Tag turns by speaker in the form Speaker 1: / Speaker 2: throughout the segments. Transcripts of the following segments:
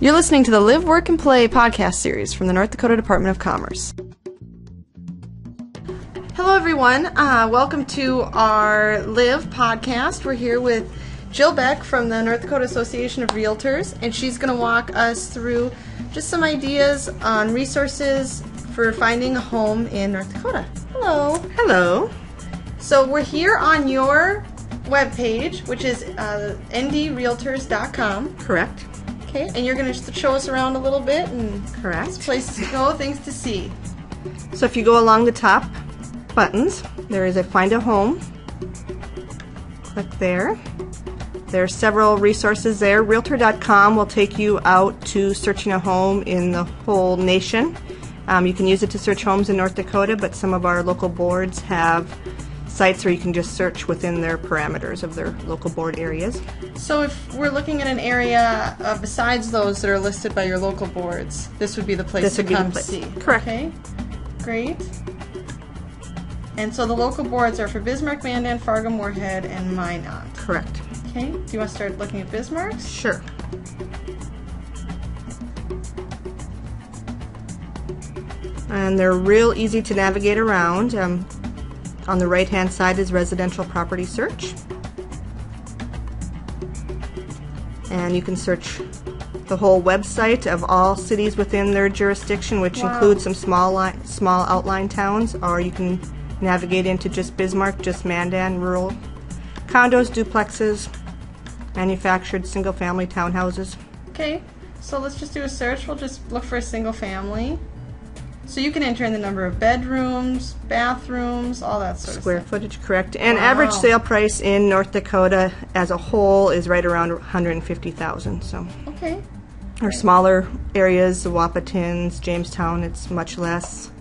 Speaker 1: You're listening to the Live, Work, and Play podcast series from the North Dakota Department of Commerce. Hello, everyone. Welcome to our Live podcast. We're here with Jill Beck from the North Dakota Association of Realtors, and she's going to walk us through just some ideas on resources for finding a home in North Dakota. Hello.
Speaker 2: Hello.
Speaker 1: So we're here on your webpage, which is ndrealtors.com.
Speaker 2: Correct.
Speaker 1: Okay, and you're going to show us around a little bit and
Speaker 2: Correct.
Speaker 1: places to go, things to see.
Speaker 2: So if you go along the top buttons, there is a Find a Home. Click there. There are several resources there. Realtor.com will take you out to searching a home in the whole nation. You can use it to search homes in North Dakota, but some of our local boards have sites where you can just search within their parameters of their local board areas.
Speaker 1: So if we're looking at an area besides those that are listed by your local boards, this would be the place to come see.
Speaker 2: Correct.
Speaker 1: Okay, great. And so the local boards are for Bismarck, Mandan, Fargo, Moorhead, and Minot.
Speaker 2: Correct.
Speaker 1: Okay, do you want to start looking at Bismarck's?
Speaker 2: Sure. And they're real easy to navigate around. On the right-hand side is residential property search. And you can search the whole website of all cities within their jurisdiction, which includes some small outlying towns, or you can navigate into just Bismarck, just Mandan, rural condos, duplexes, manufactured single-family townhouses.
Speaker 1: Okay, so let's just do a search. We'll just look for a single family. So you can enter in the number of bedrooms, bathrooms, all that sort of
Speaker 2: Square
Speaker 1: stuff.
Speaker 2: footage, correct. And average sale price in North Dakota as a whole is right around $150,000. So,
Speaker 1: okay.
Speaker 2: Our smaller areas, the Wahpetins, Jamestown, it's much less.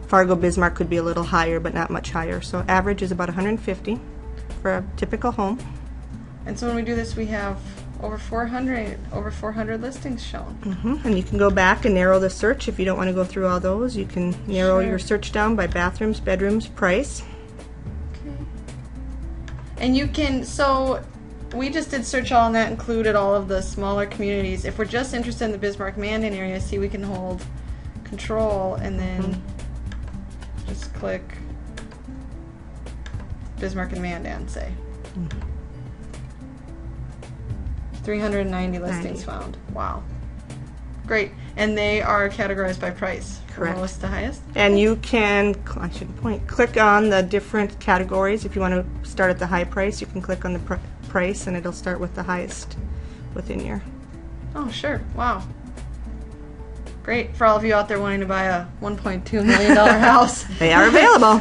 Speaker 2: Fargo, Bismarck could be a little higher, but not much higher. So average is about $150,000 for a typical home.
Speaker 1: And so when we do this, we have over 400 listings shown.
Speaker 2: And you can go back and narrow the search. If you don't want to go through all those, you can narrow your search down by bathrooms, bedrooms, price.
Speaker 1: Okay. And you can, so we just did search all, and that included all of the smaller communities. If we're just interested in the Bismarck-Mandan area, see, we can hold control and then just click Bismarck and Mandan, say. 390 listings found. Wow. Great. And they are categorized by price.
Speaker 2: Correct.
Speaker 1: From lowest to highest?
Speaker 2: And you can, I should point, click on the different categories. If you want to start at the high price, you can click on the price and it'll start with the highest within your...
Speaker 1: Oh, sure. Wow. Great. For all of you out there wanting to buy a $1.2 million house.
Speaker 2: They are available.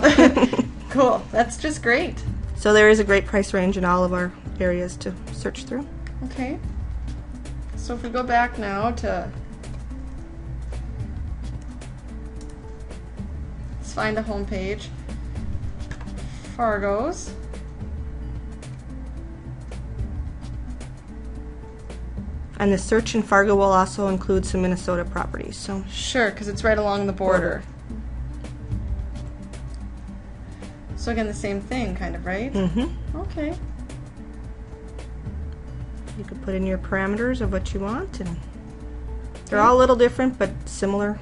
Speaker 1: Cool. That's just great.
Speaker 2: So there is a great price range in all of our areas to search through.
Speaker 1: Okay. So if we go back now to, let's find a home page. Fargo's.
Speaker 2: And the search in Fargo will also include some Minnesota properties. So
Speaker 1: sure, because it's right along the border. So again, the same thing, kind of, right? Okay.
Speaker 2: You can put in your parameters of what you want, and they're all a little different, but similar.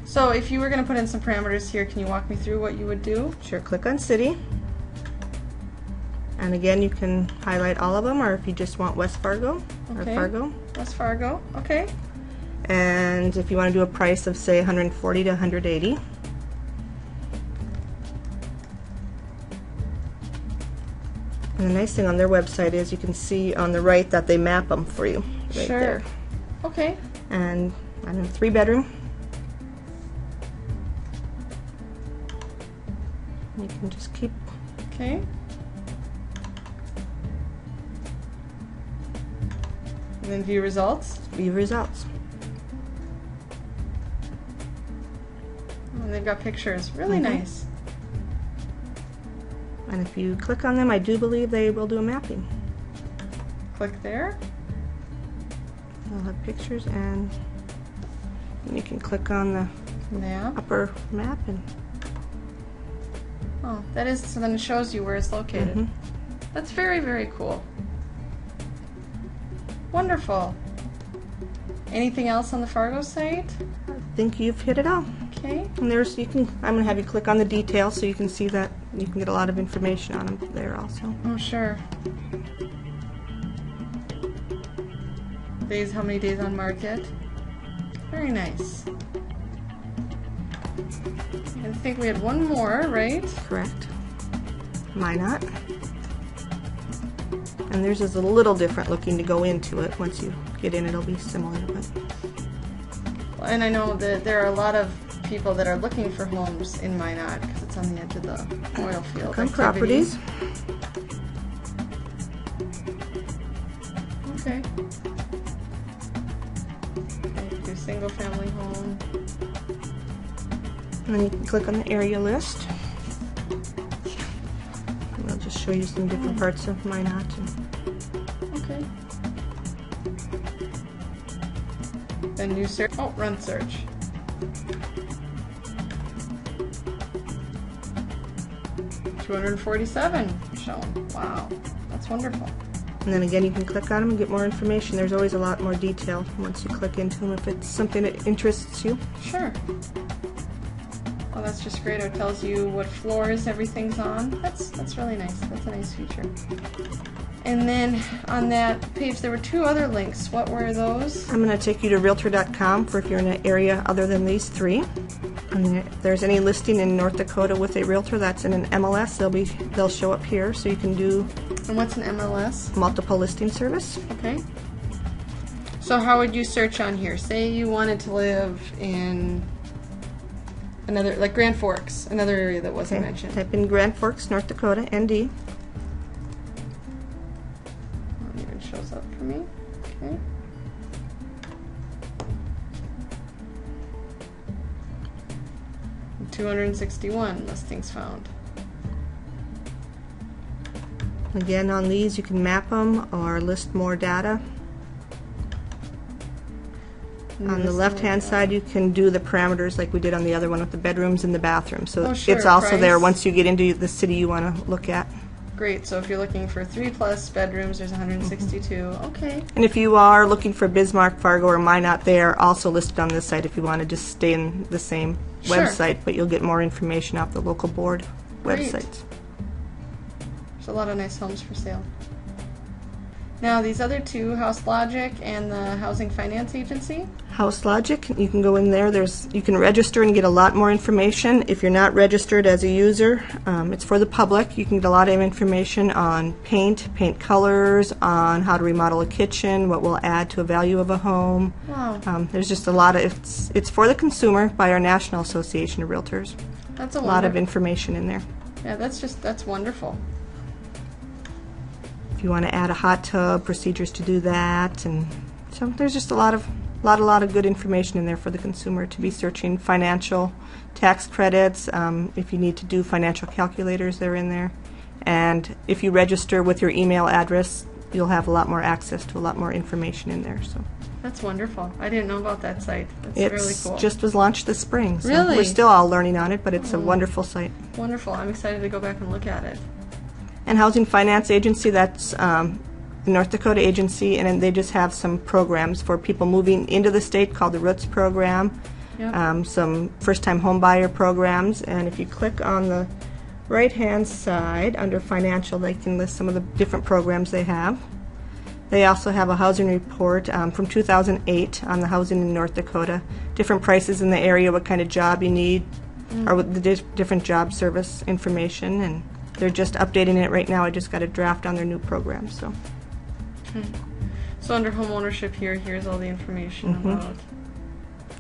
Speaker 1: So if you were going to put in some parameters here, can you walk me through what you would do?
Speaker 2: Sure. Click on City. And again, you can highlight all of them, or if you just want West Fargo or Fargo.
Speaker 1: West Fargo, okay.
Speaker 2: And if you want to do a price of, say, $140 to $180. And the nice thing on their website is you can see on the right that they map them for you right there.
Speaker 1: Okay.
Speaker 2: And I don't know, 3-bedroom. You can just keep.
Speaker 1: Okay. And then view results.
Speaker 2: View results.
Speaker 1: And they've got pictures. Really nice.
Speaker 2: And if you click on them, I do believe they will do a mapping.
Speaker 1: Click there.
Speaker 2: They'll have pictures, and you can click on the upper map. And
Speaker 1: oh, that is, so then it shows you where it's located. That's very, very cool. Wonderful. Anything else on the Fargo site?
Speaker 2: I think you've hit it all.
Speaker 1: Okay.
Speaker 2: And there's, I'm going to have you click on the details so you can see that you can get a lot of information on them there also.
Speaker 1: Oh, sure. Days, how many days on market? Very nice. I think we had one more, right?
Speaker 2: Correct. Minot. And theirs is a little different looking to go into it. Once you get in, it'll be similar. But
Speaker 1: And I know that there are a lot of people that are looking for homes in Minot because it's on the edge of the oil field.
Speaker 2: Come properties.
Speaker 1: Okay. Do single family home.
Speaker 2: And then you can click on the area list. And I'll just show you some different parts of Minot.
Speaker 1: Okay. Then new search. Oh, run search. $247 shown. Wow, that's wonderful.
Speaker 2: And then again, you can click on them and get more information. There's always a lot more detail once you click into them if it's something that interests you.
Speaker 1: Sure. Oh, that's just great. It tells you what floors everything's on. That's really nice. That's a nice feature. And then on that page, there were two other links. What were those?
Speaker 2: I'm going to take you to Realtor.com for if you're in an area other than these three. And if there's any listing in North Dakota with a realtor that's in an MLS, they'll show up here, so you can do.
Speaker 1: And what's an MLS?
Speaker 2: Multiple listing service.
Speaker 1: Okay. So how would you search on here? Say you wanted to live in another, like Grand Forks, another area that wasn't mentioned.
Speaker 2: Type in Grand Forks, North Dakota, ND.
Speaker 1: It even shows up for me. Okay. And 261 listings found.
Speaker 2: Again, on these you can map them or list more data. On the left-hand side, you can do the parameters like we did on the other one with the bedrooms and the bathrooms. So it's also there once you get into the city you want to look at.
Speaker 1: Great. So if you're looking for 3+ bedrooms, there's 162. Okay.
Speaker 2: And if you are looking for Bismarck, Fargo, or Minot, they are also listed on this site if you want to just stay in the same website, but you'll get more information off the local board websites.
Speaker 1: There's a lot of nice homes for sale. Now these other two, HouseLogic and the Housing Finance Agency.
Speaker 2: HouseLogic, you can go in there. You can register and get a lot more information. If you're not registered as a user, it's for the public. You can get a lot of information on paint colors, on how to remodel a kitchen, what will add to a value of a home.
Speaker 1: Wow.
Speaker 2: There's just a lot of, it's for the consumer by our National Association of Realtors.
Speaker 1: That's
Speaker 2: a lot of information in there.
Speaker 1: Yeah, that's wonderful.
Speaker 2: If you want to add a hot tub, procedures to do that, and so there's just a lot of good information in there for the consumer to be searching. Financial, tax credits, if you need to do financial calculators, they're in there. And if you register with your email address, you'll have a lot more access to a lot more information in there. So
Speaker 1: that's wonderful. I didn't know about that site. That's really cool.
Speaker 2: It just was launched this spring. So
Speaker 1: really?
Speaker 2: We're still all learning on it, but it's a wonderful site.
Speaker 1: Wonderful. I'm excited to go back and look at it.
Speaker 2: And Housing Finance Agency, that's the North Dakota agency, and they just have some programs for people moving into the state called the Roots program, some first-time home buyer programs, and if you click on the right-hand side under financial, they can list some of the different programs they have. They also have a housing report from 2008 on the housing in North Dakota, different prices in the area, what kind of job you need, or with the different job service information, and they're just updating it right now. I just got a draft on their new program. So
Speaker 1: under home ownership here's all the information about.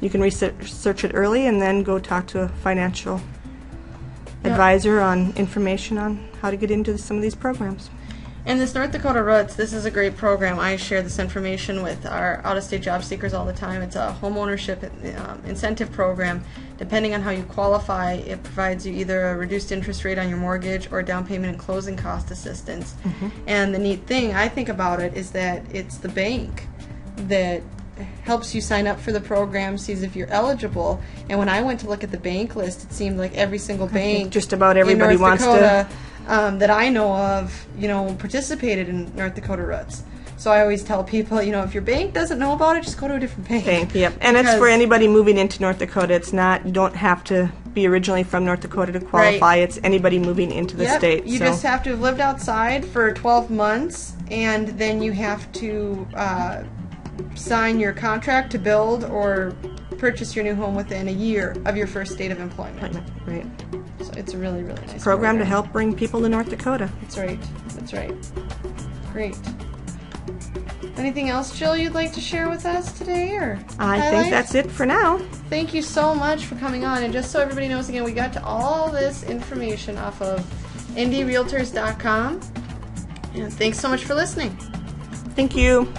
Speaker 2: You can research it early and then go talk to a financial advisor on information on how to get into some of these programs.
Speaker 1: And this North Dakota Roots, this is a great program. I share this information with our out-of-state job seekers all the time. It's a home ownership incentive program. Depending on how you qualify, it provides you either a reduced interest rate on your mortgage or down payment and closing cost assistance. And the neat thing I think about it is that it's the bank that helps you sign up for the program, sees if you're eligible. And when I went to look at the bank list, it seemed like every single bank,
Speaker 2: just about everybody
Speaker 1: in North
Speaker 2: wants
Speaker 1: Dakota,
Speaker 2: to
Speaker 1: that I know of, participated in North Dakota Roots. So I always tell people, if your bank doesn't know about it, just go to a different bank.
Speaker 2: Yep. And it's for anybody moving into North Dakota. It's not, you don't have to be originally from North Dakota to qualify.
Speaker 1: Right.
Speaker 2: It's anybody moving into the state.
Speaker 1: You just have to have lived outside for 12 months, and then you have to sign your contract to build or purchase your new home within a year of your first date of employment.
Speaker 2: Right.
Speaker 1: So it's a really, really nice
Speaker 2: program to help bring people to North Dakota.
Speaker 1: That's right. Great. Anything else, Jill, you'd like to share with us today? Or
Speaker 2: I think that's it for now.
Speaker 1: Thank you so much for coming on. And just so everybody knows, again, we got to all this information off of ndrealtors.com. And thanks so much for listening.
Speaker 2: Thank you.